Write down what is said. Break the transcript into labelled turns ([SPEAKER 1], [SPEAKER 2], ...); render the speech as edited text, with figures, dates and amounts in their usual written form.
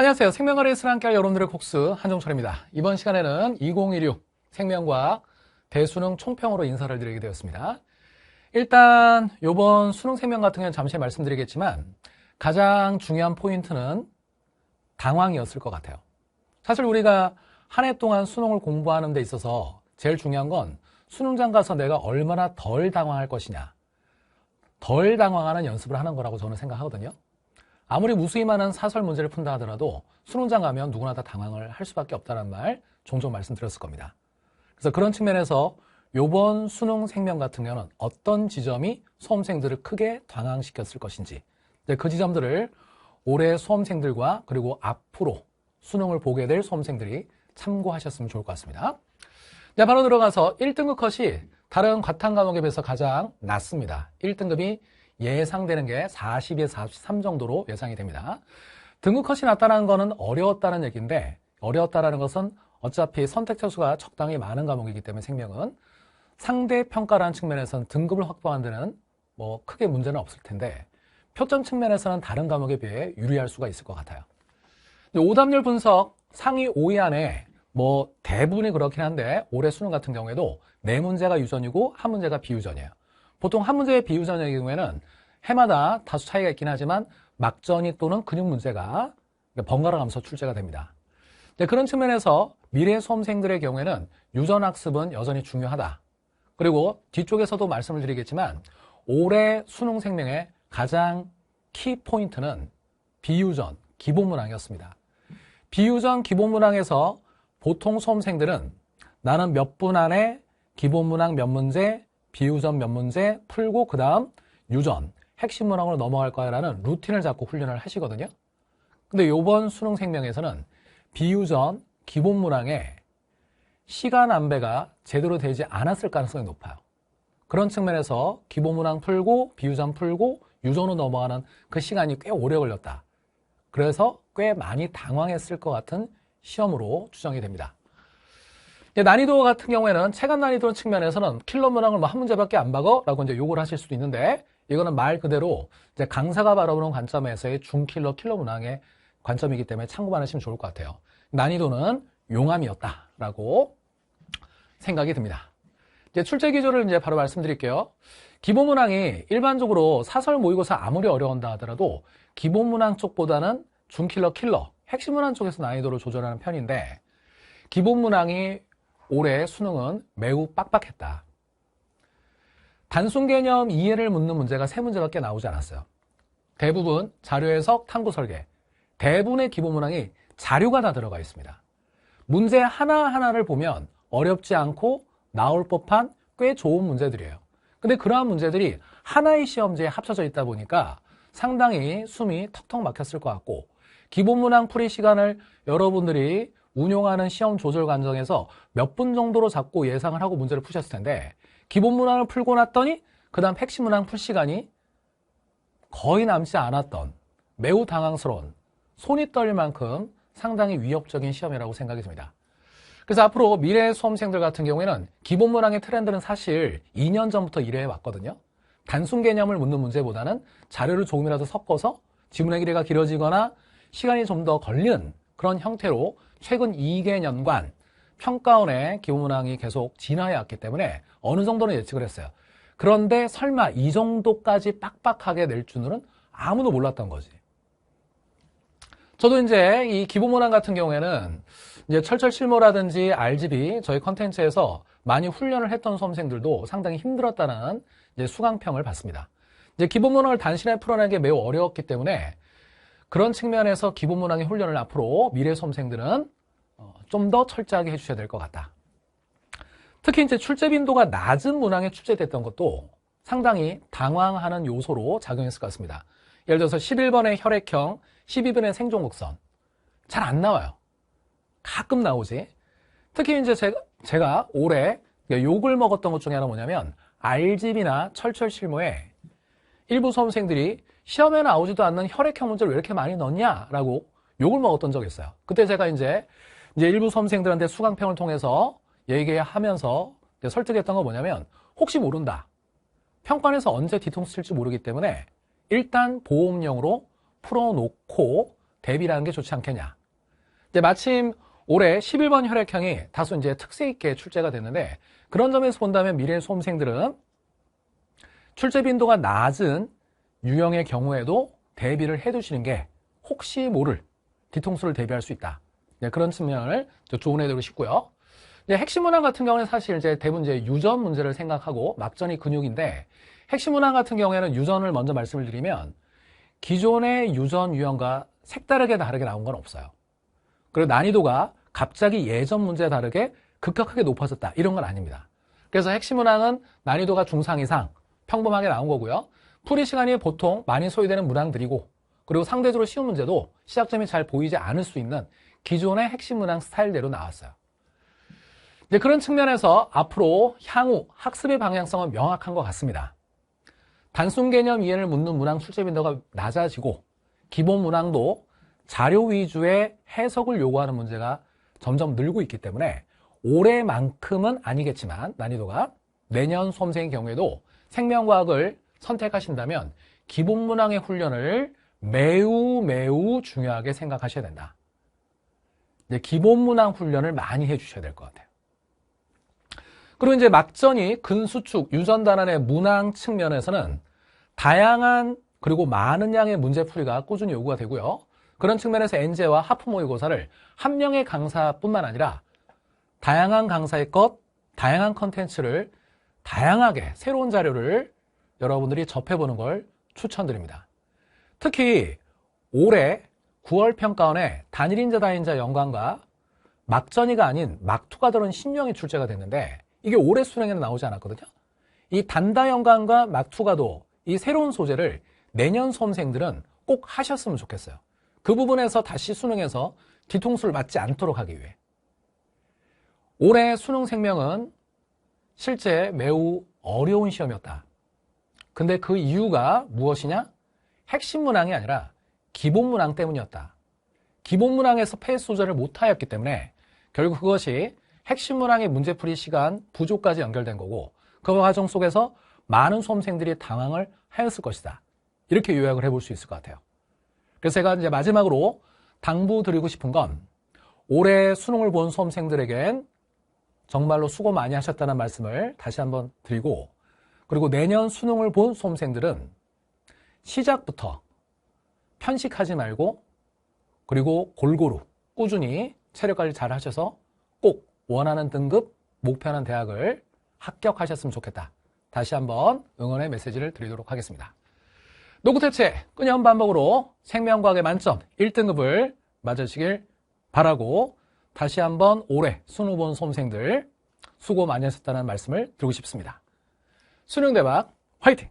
[SPEAKER 1] 안녕하세요. 생명과 레이스를 함께할 여러분들의 콕스 한종철입니다. 이번 시간에는 2016 생명과학 대수능 총평으로 인사를 드리게 되었습니다. 일단 이번 수능 생명 같은 경우는 잠시 말씀드리겠지만 가장 중요한 포인트는 당황이었을 것 같아요. 사실 우리가 한 해 동안 수능을 공부하는 데 있어서 제일 중요한 건 수능장 가서 내가 얼마나 덜 당황할 것이냐, 덜 당황하는 연습을 하는 거라고 저는 생각하거든요. 아무리 무수히 많은 사설 문제를 푼다 하더라도 수능장 가면 누구나 다 당황을 할 수밖에 없다는 말 종종 말씀드렸을 겁니다. 그래서 그런 측면에서 이번 수능 생명 같은 경우는 어떤 지점이 수험생들을 크게 당황시켰을 것인지, 그 지점들을 올해 수험생들과 그리고 앞으로 수능을 보게 될 수험생들이 참고하셨으면 좋을 것 같습니다. 자, 바로 들어가서 1등급 컷이 다른 과탐 과목에 비해서 가장 낮습니다. 1등급이 예상되는 게 42에서 43 정도로 예상이 됩니다. 등급 컷이 낮다는 거는 어려웠다는 얘기인데, 어려웠다는 것은 어차피 선택자 수가 적당히 많은 과목이기 때문에 생명은 상대 평가라는 측면에서는 등급을 확보하는 데는 뭐 크게 문제는 없을 텐데, 표점 측면에서는 다른 과목에 비해 유리할 수가 있을 것 같아요. 오답률 분석 상위 5위 안에 뭐 대부분이 그렇긴 한데 올해 수능 같은 경우에도 4문제가 유전이고 1문제가 비유전이에요. 보통 1문제의 비유전의 경우에는 해마다 다소 차이가 있긴 하지만 막전이 또는 근육 문제가 번갈아 가면서 출제가 됩니다. 그런 측면에서 미래 수험생들의 경우에는 유전학습은 여전히 중요하다. 그리고 뒤쪽에서도 말씀을 드리겠지만 올해 수능 생명의 가장 키포인트는 비유전 기본문항이었습니다. 비유전 기본문항에서 보통 수험생들은 나는 몇 분 안에 기본문항 몇 문제, 비유전 몇 문제 풀고 그 다음 유전, 핵심 문항으로 넘어갈 거야 라는 루틴을 잡고 훈련을 하시거든요. 근데 이번 수능 생명에서는 비유전 기본문항에 시간 안배가 제대로 되지 않았을 가능성이 높아요. 그런 측면에서 기본문항 풀고 비유전 풀고 유전으로 넘어가는 그 시간이 꽤 오래 걸렸다. 그래서 꽤 많이 당황했을 것 같은 시험으로 추정이 됩니다. 난이도 같은 경우에는 체감 난이도 측면에서는 킬러 문항을 뭐 한 문제밖에 안 박어? 라고 이제 욕을 하실 수도 있는데, 이거는 말 그대로 이제 강사가 바라보는 관점에서의 중킬러 킬러 문항의 관점이기 때문에 참고만 하시면 좋을 것 같아요. 난이도는 용암이었다라고 생각이 듭니다. 이제 출제 기조를 이제 바로 말씀드릴게요. 기본 문항이 일반적으로 사설 모의고사 아무리 어려운다 하더라도 기본 문항 쪽보다는 중킬러 킬러 핵심 문항 쪽에서 난이도를 조절하는 편인데, 기본 문항이 올해 수능은 매우 빡빡했다. 단순 개념 이해를 묻는 문제가 3문제밖에 나오지 않았어요. 대부분 자료 해석, 탐구 설계, 대부분의 기본 문항이 자료가 다 들어가 있습니다. 문제 하나하나를 보면 어렵지 않고 나올 법한 꽤 좋은 문제들이에요. 근데 그러한 문제들이 하나의 시험지에 합쳐져 있다 보니까 상당히 숨이 턱턱 막혔을 것 같고, 기본 문항 풀이 시간을 여러분들이 운용하는 시험 조절 과정에서 몇 분 정도로 잡고 예상을 하고 문제를 푸셨을 텐데, 기본 문항을 풀고 났더니 그 다음 핵심 문항 풀 시간이 거의 남지 않았던 매우 당황스러운, 손이 떨릴 만큼 상당히 위협적인 시험이라고 생각이 듭니다. 그래서 앞으로 미래 수험생들 같은 경우에는 기본 문항의 트렌드는 사실 2년 전부터 이래해 왔거든요. 단순 개념을 묻는 문제보다는 자료를 조금이라도 섞어서 지문의 길이가 길어지거나 시간이 좀 더 걸리는 그런 형태로 최근 2개년간 평가원의 기본 문항이 계속 진화해 왔기 때문에 어느 정도는 예측을 했어요. 그런데 설마 이 정도까지 빡빡하게 낼 줄은 아무도 몰랐던 거지. 저도 이제 이 기본 문항 같은 경우에는 이제 철철 실무라든지 RGB 저희 컨텐츠에서 많이 훈련을 했던 수험생들도 상당히 힘들었다는 이제 수강평을 받습니다. 이제 기본 문항을 단시간에 풀어내는 게 매우 어려웠기 때문에 그런 측면에서 기본 문항의 훈련을 앞으로 미래 수험생들은 좀 더 철저하게 해주셔야 될 것 같다. 특히 이제 출제 빈도가 낮은 문항에 출제됐던 것도 상당히 당황하는 요소로 작용했을 것 같습니다. 예를 들어서 11번의 혈액형, 12번의 생존곡선 잘 안 나와요. 가끔 나오지. 특히 이제 제가 올해 욕을 먹었던 것 중에 하나 뭐냐면 RGB나 철철 실무에 일부 수험생들이 시험에 나오지도 않는 혈액형 문제를 왜 이렇게 많이 넣냐라고 욕을 먹었던 적이 있어요. 그때 제가 이제 일부 수험생들한테 수강평을 통해서 얘기하면서 설득했던 건 뭐냐면, 혹시 모른다. 평가원에서 언제 뒤통수 칠지 모르기 때문에 일단 보험용으로 풀어놓고 대비라는 게 좋지 않겠냐. 이제 마침 올해 11번 혈액형이 다소 이제 특색 있게 출제가 됐는데, 그런 점에서 본다면 미래 수험생들은 출제 빈도가 낮은 유형의 경우에도 대비를 해두시는 게 혹시 모를 뒤통수를 대비할 수 있다. 그런 측면을 조언해드리고 싶고요. 핵심 문항 같은 경우는 사실 이제 대부분 이제 유전 문제를 생각하고 막전이 근육인데, 핵심 문항 같은 경우에는 유전을 먼저 말씀을 드리면 기존의 유전 유형과 색다르게 다르게 나온 건 없어요. 그리고 난이도가 갑자기 예전 문제와 다르게 급격하게 높아졌다, 이런 건 아닙니다. 그래서 핵심 문항은 난이도가 중상 이상 평범하게 나온 거고요. 풀이 시간이 보통 많이 소요되는 문항들이고, 그리고 상대적으로 쉬운 문제도 시작점이 잘 보이지 않을 수 있는 기존의 핵심 문항 스타일대로 나왔어요. 이제 그런 측면에서 앞으로 향후 학습의 방향성은 명확한 것 같습니다. 단순 개념 이해를 묻는 문항 출제 빈도가 낮아지고, 기본 문항도 자료 위주의 해석을 요구하는 문제가 점점 늘고 있기 때문에 올해만큼은 아니겠지만 난이도가 내년 수험생의 경우에도 생명과학을 선택하신다면 기본 문항의 훈련을 매우 중요하게 생각하셔야 된다. 이제 기본 문항 훈련을 많이 해주셔야 될 것 같아요. 그리고 이제 막전이 근수축, 유전단안의 문항 측면에서는 다양한 그리고 많은 양의 문제풀이가 꾸준히 요구가 되고요. 그런 측면에서 엔제와 하프 모의고사를 한 명의 강사뿐만 아니라 다양한 강사의 것, 다양한 컨텐츠를 다양하게 새로운 자료를 여러분들이 접해보는 걸 추천드립니다. 특히 올해 9월 평가원에 단일인자 다인자 연관과 막전이가 아닌 막투가 들어온 신형이 출제가 됐는데, 이게 올해 수능에는 나오지 않았거든요. 이 단다 연관과 막투가도 이 새로운 소재를 내년 수험생들은 꼭 하셨으면 좋겠어요. 그 부분에서 다시 수능에서 뒤통수를 맞지 않도록 하기 위해. 올해 수능 생명은 실제 매우 어려운 시험이었다. 근데 그 이유가 무엇이냐? 핵심 문항이 아니라 기본 문항 때문이었다. 기본 문항에서 페이스 조절을 못하였기 때문에 결국 그것이 핵심 문항의 문제풀이 시간 부족까지 연결된 거고, 그 과정 속에서 많은 수험생들이 당황을 하였을 것이다. 이렇게 요약을 해볼 수 있을 것 같아요. 그래서 제가 이제 마지막으로 당부드리고 싶은 건, 올해 수능을 본 수험생들에겐 정말로 수고 많이 하셨다는 말씀을 다시 한번 드리고, 그리고 내년 수능을 본 수험생들은 시작부터 편식하지 말고, 그리고 골고루 꾸준히 체력 관리 잘 하셔서 꼭 원하는 등급, 목표하는 대학을 합격하셨으면 좋겠다. 다시 한번 응원의 메시지를 드리도록 하겠습니다. 노구태체 끊임없는 반복으로 생명과학의 만점 1등급을 맞으시길 바라고, 다시 한번 올해 수능 본 수험생들 수고 많이 하셨다는 말씀을 드리고 싶습니다. 수능 대박 화이팅!